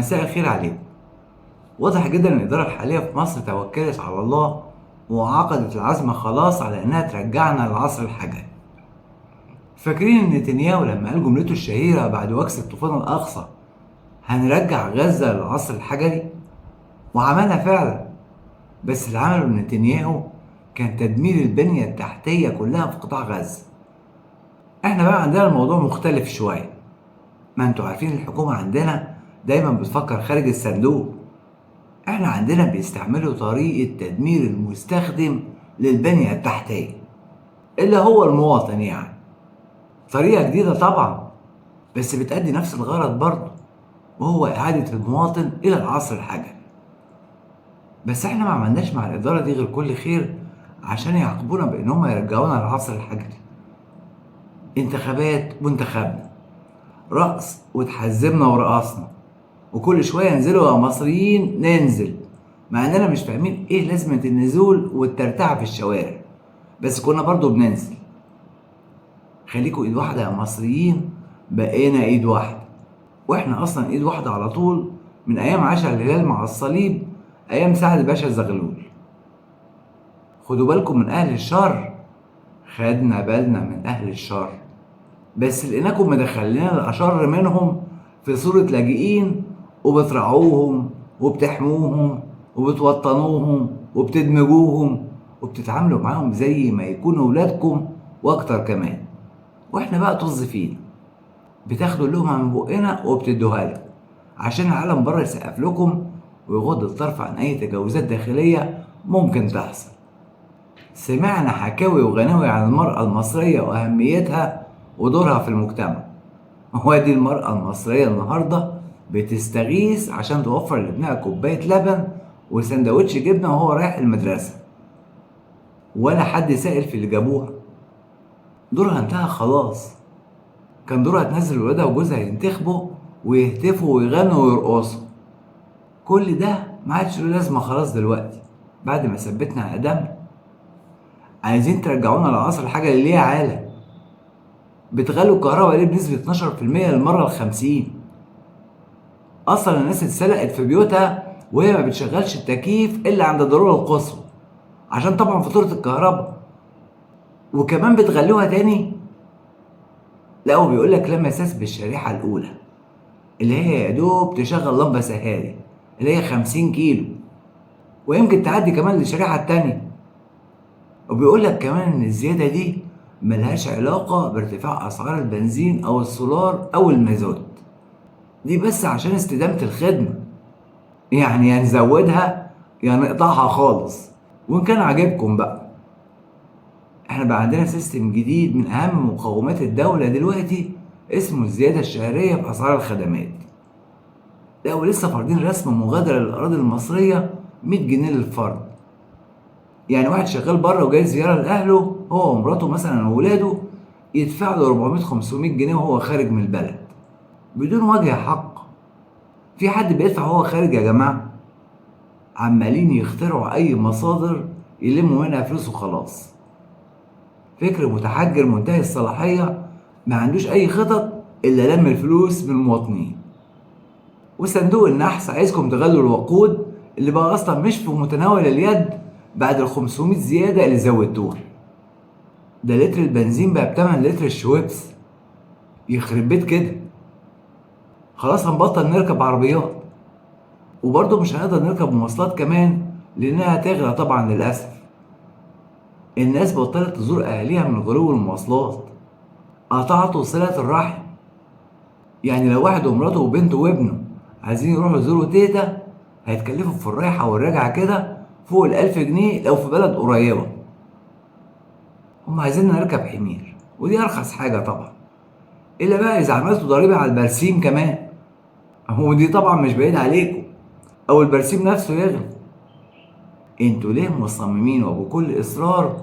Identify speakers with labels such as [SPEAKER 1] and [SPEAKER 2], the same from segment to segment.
[SPEAKER 1] مساء الخير عليكم. واضح جدا ان الاداره الحاليه في مصر توكلت على الله وعقدت العزم خلاص على انها ترجعنا للعصر الحجري. فاكرين ان نتنياهو لما قال جملته الشهيره بعد وكس الطوفان الاقصى هنرجع غزه للعصر الحجري؟ وعملها فعلا. بس اللي عمله نتنياهو كان تدمير البنيه التحتيه كلها في قطاع غزه. احنا بقى عندنا الموضوع مختلف شويه. ما انتوا عارفين الحكومه عندنا دايما بتفكر خارج الصندوق. احنا عندنا بيستعملوا طريقة تدمير المستخدم للبنية التحتية اللي هو المواطن، يعني طريقة جديدة طبعا، بس بتأدي نفس الغرض برضه، وهو إعادة المواطن إلى العصر الحجري. بس احنا ما عملناش مع الإدارة دي غير كل خير عشان يعاقبونا بإن هم يرجعونا للعصر الحجري. انتخابات وانتخابنا، رقص وتحزمنا ورقصنا، وكل شويه ينزلوا يا مصريين ننزل، مع اننا مش فاهمين ايه لازمه النزول والترتعه في الشوارع، بس كنا برضو بننزل. خليكوا ايد واحده يا مصريين، بقينا ايد واحده، واحنا اصلا ايد واحده على طول من ايام عشا الهلال مع الصليب، ايام سعد باشا زغلول. خدوا بالكم من اهل الشر، خدنا بالنا من اهل الشر، بس لقيناكم مدخلين الاشر منهم في صورة لاجئين، وبترعوهم وبتحموهم وبتوطنوهم وبتدمجوهم وبتتعاملوا معاهم زي ما يكونوا ولادكم واكتر كمان. واحنا بقى طز فينا، بتاخدوا اللقمة من بقنا وبتدوها لكم عشان العالم بره يسقف لكم ويغض الطرف عن اي تجاوزات داخلية ممكن تحصل. سمعنا حكاوي وغناوي عن المرأة المصرية وأهميتها ودورها في المجتمع. وادي المرأة المصرية النهاردة بتستغيث عشان توفر لابنها كوباية لبن وسندوتش جبنة وهو رايح المدرسة، ولا حد سائل في اللي جابوها. دورها انتهى خلاص. كان دورها تنزل ولادها وجوزها ينتخبوا ويهتفوا ويغنوا ويرقصوا. كل ده ما عادش له لازمة خلاص دلوقتي بعد ما ثبتنا أقدامنا. عايزين ترجعونا للعصر الحجري ليه يا عالم؟ بتغلوا الكهرباء ليه بنسبة 12% للمرة ال50؟ أصلا الناس اتسلقت في بيوتها وهي ما بتشغلش التكييف إلا عند الضرورة القصوى عشان طبعا فاتورة الكهرباء، وكمان بتغلوها تاني. لا، هو بيقولك لا مساس بالشريحة الأولى اللي هي يا دوب تشغل لمبة سهاري اللي هي 50 كيلو، ويمكن تعدي كمان للشريحة التانية. وبيقولك كمان إن الزيادة دي ملهاش علاقة بارتفاع أسعار البنزين أو السولار أو المازوت، دي بس عشان استدامة الخدمة. يعني يا نزودها يا نقطعها خالص، وإن كان عاجبكم بقى. احنا بقى عندنا سيستم جديد من أهم مقومات الدولة دلوقتي اسمه الزيادة الشهرية في أسعار الخدمات. لا، ولسه فارضين رسم مغادرة للأراضي المصرية 100 جنيه للفرد. يعني واحد شغال بره وجاي زيارة لأهله هو ومراته مثلا وولاده يدفع له 400 500 جنيه وهو خارج من البلد بدون وجه حق. في حد بيدفع وهو خارج يا جماعة؟ عمالين يخترعوا أي مصادر يلموا منها فلوس وخلاص. فكر متحجر منتهي الصلاحية ما عندوش أي خطط إلا لم الفلوس من المواطنين. وصندوق النحس عايزكم تغلوا الوقود اللي بقى أصلا مش في متناول اليد بعد ال500 زيادة اللي زودتوها. ده لتر البنزين بقى ب8 لتر الشويبس، يخرب بيت كده. خلاص هنبطل نركب عربيات، وبرضه مش هنقدر نركب مواصلات كمان لأنها هتغلى طبعا للأسف. الناس بطلت تزور أهاليها من غلو المواصلات، قطعتوا صلة الرحم. يعني لو واحد ومراته وبنته وابنه عايزين يروحوا يزوروا تيتا هيتكلفوا في الرايحة والراجعة كده فوق ال1000 جنيه لو في بلد قريبة. هم عايزيننا نركب حمير، ودي أرخص حاجة طبعا، إلا بقى إذا عملتوا ضريبة على البرسيم كمان، ودي طبعا مش بعيد عليكم، أو البرسيم نفسه يغلى. انتوا ليه مصممين وبكل إصرار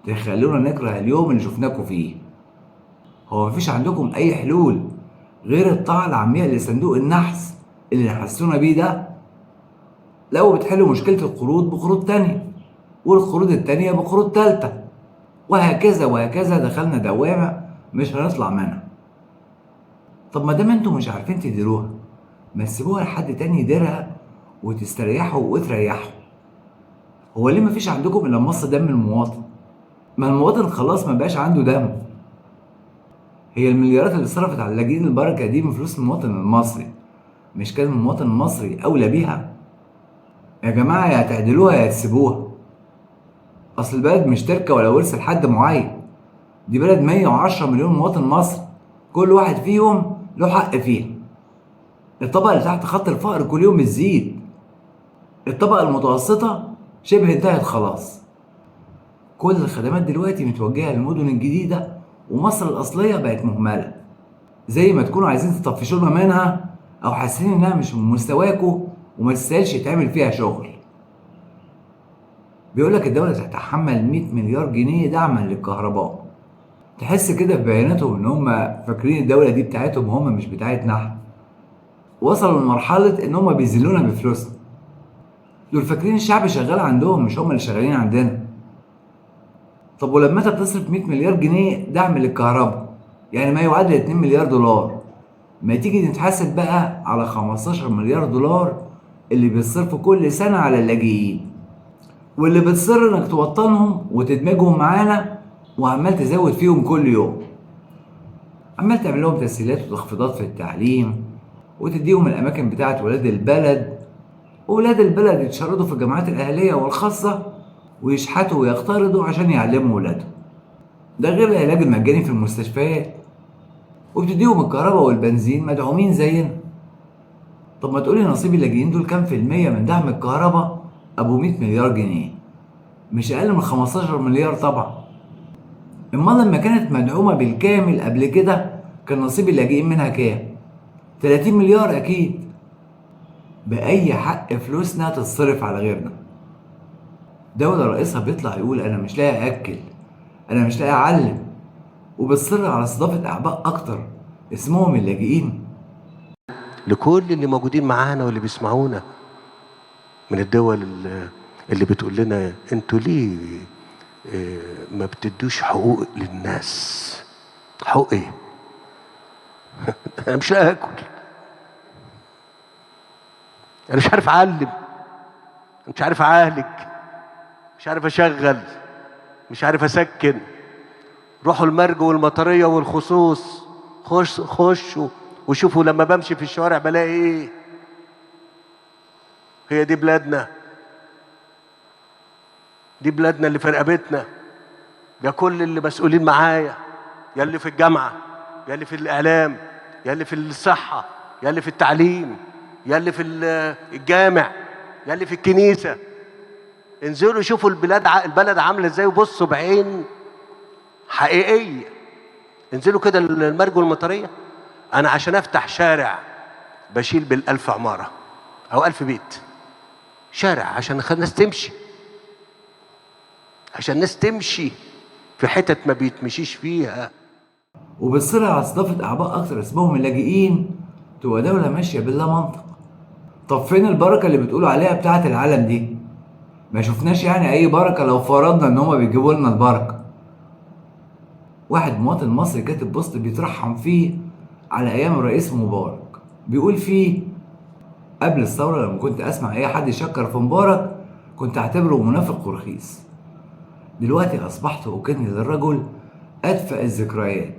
[SPEAKER 1] تخلونا نكره اليوم اللي شفناكوا فيه؟ هو مفيش عندكم أي حلول غير الطاعة العامية لصندوق النحس اللي نحسونا بيه ده؟ لو بتحلوا مشكلة القروض بقروض تانية، والقروض التانية بقروض تالتة، وهكذا وهكذا، دخلنا دوامة مش هنطلع منها. طب ما دام انتوا مش عارفين تديروها، ما تسيبوها لحد تاني يديرها وتستريحوا وتريحوا. هو ليه مفيش عندكم الا مص دم المواطن؟ ما المواطن خلاص ما بقاش عنده دم. هي المليارات اللي صرفت على لاجئين البركه دي من فلوس المواطن المصري، مش كان المواطن المصري اولى بيها؟ يا جماعه يا هتعدلوها يا تسيبوها. اصل البلد مش تركه ولا ورث لحد معين، دي بلد 110 مليون مواطن مصري، كل واحد فيهم له حق فيها. الطبقه اللي تحت خط الفقر كل يوم بتزيد، الطبقه المتوسطه شبه انتهت خلاص. كل الخدمات دلوقتي متوجهه للمدن الجديده، ومصر الاصليه بقت مهمله. زي ما تكونوا عايزين تطفشونا منها او حاسين انها مش من مستواكوا وما تستاهلش يتعمل فيها شغل. بيقولك الدوله تتحمل 100 مليار جنيه دعما للكهرباء. تحس كده في بياناتهم ان هم فاكرين الدوله دي بتاعتهم، هم مش بتاعتنا احنا. وصلوا لمرحله ان هم بيذلونا بفلوسنا. دول فاكرين الشعب شغال عندهم، مش هم اللي شغالين عندنا. طب ولما انت بتصرف 100 مليار جنيه دعم للكهرباء، يعني ما يعادل 2 مليار دولار، ما تيجي نتحاسب بقى على 15 مليار دولار اللي بيتصرفوا كل سنة على اللاجئين، واللي بتصر انك توطنهم وتدمجهم معانا، وعمال تزود فيهم كل يوم. عمال تعمل لهم تسهيلات وتخفيضات في التعليم، وتديهم الأماكن بتاعت ولاد البلد، وولاد البلد يتشردوا في الجامعات الأهلية والخاصة ويشحتوا ويقترضوا عشان يعلموا ولادهم. ده غير العلاج المجاني في المستشفيات، وبتديهم الكهرباء والبنزين مدعومين زينا. طب ما تقولي نصيب اللاجئين دول كام في المية من دعم الكهرباء أبو 100 مليار جنيه؟ مش أقل من 15 مليار طبعا. أمال لما كانت مدعومة بالكامل قبل كده كان نصيب اللاجئين منها كام؟ 30 مليار أكيد. بأي حق فلوسنا تتصرف على غيرنا؟ دولة رئيسها بيطلع يقول أنا مش لاقي أكل، أنا مش لاقي أعلم، وبتصر على استضافة أعباء أكتر اسمهم اللاجئين.
[SPEAKER 2] لكل اللي موجودين معانا واللي بيسمعونا من الدول اللي بتقول لنا انتوا ليه ما بتدوش حقوق للناس؟ حقوق ايه؟ انا مش لاقي اكل، انا مش عارف اعلم، مش عارف اعالج، مش عارف اشغل، مش عارف اسكن. روحوا المرج والمطريه والخصوص، خشوا وشوفوا لما بمشي في الشوارع بلاقي ايه. هي دي بلادنا، دي بلادنا اللي في رقبتنا. يا كل اللي مسؤولين معايا، يا اللي في الجامعه، يا اللي في الاعلام، يا اللي في الصحه، يا اللي في التعليم، يا اللي في الجامع، يا اللي في الكنيسه، انزلوا شوفوا البلد عامله ازاي وبصوا بعين حقيقيه. انزلوا كده المرج والمطريه. انا عشان افتح شارع بشيل بال1000 عماره او 1000 بيت شارع عشان الناس تمشي، عشان الناس تمشي في حتت ما بيتمشيش فيها.
[SPEAKER 1] وبتصر على استضافة أعباء أكتر اسمهم اللاجئين، تبقى دولة ماشية بلا منطق. طب فين البركة اللي بتقولوا عليها بتاعة العالم دي؟ ما شفناش يعني أي بركة لو فرضنا إن هما بيجيبوا لنا البركة. واحد مواطن مصري كاتب بوست بيترحم فيه على أيام الرئيس مبارك، بيقول فيه: قبل الثورة لما كنت أسمع أي حد يشكر في مبارك كنت أعتبره منافق ورخيص. دلوقتي أصبحت أكن للرجل أدفأ الذكريات،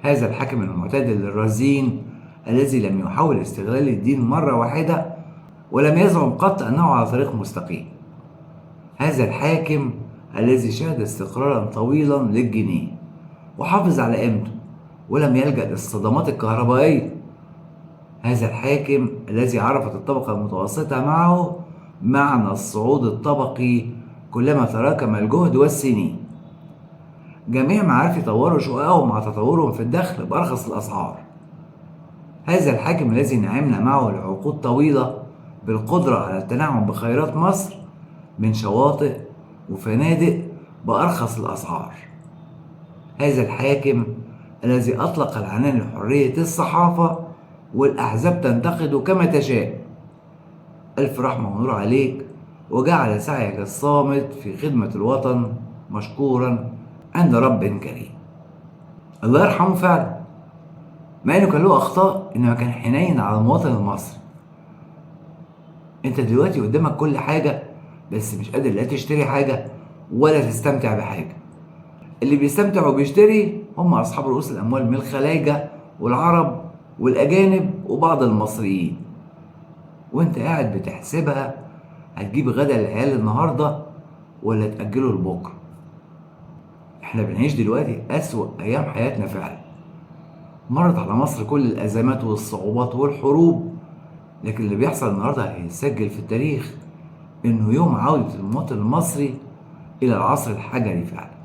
[SPEAKER 1] هذا الحاكم المعتدل الرزين الذي لم يحاول استغلال الدين مرة واحدة ولم يزعم قط أنه على طريق مستقيم، هذا الحاكم الذي شهد استقرارا طويلا للجنيه وحافظ على قيمته ولم يلجأ للصدمات الكهربائية، هذا الحاكم الذي عرفت الطبقة المتوسطة معه معنى الصعود الطبقي كلما تراكم الجهد والسنين. جميع معارف يطوروا شققهم مع تطورهم في الدخل بأرخص الأسعار. هذا الحاكم الذي نعمنا معه لعقود طويلة بالقدرة على التنعم بخيرات مصر من شواطئ وفنادق بأرخص الأسعار. هذا الحاكم الذي أطلق العنان لحرية الصحافة والأحزاب تنتقده كما تشاء. ألف رحمة ونور عليك، وجعل سعيك الصامت في خدمة الوطن مشكورا عند رب كريم. الله يرحمه فعلا. مع انه كان له اخطاء، انما كان حنين على المواطن المصري. انت دلوقتي قدامك كل حاجه، بس مش قادر لا تشتري حاجه ولا تستمتع بحاجه. اللي بيستمتع وبيشتري هم اصحاب رؤوس الاموال من الخلايجه والعرب والاجانب وبعض المصريين. وانت قاعد بتحسبها هتجيب غدا العيال النهارده ولا تاجله لبكره. احنا بنعيش دلوقتي اسوأ ايام حياتنا فعلا. مرت على مصر كل الازمات والصعوبات والحروب، لكن اللي بيحصل النهارده هيسجل في التاريخ انه يوم عودة المواطن المصري الى العصر الحجري فعلا.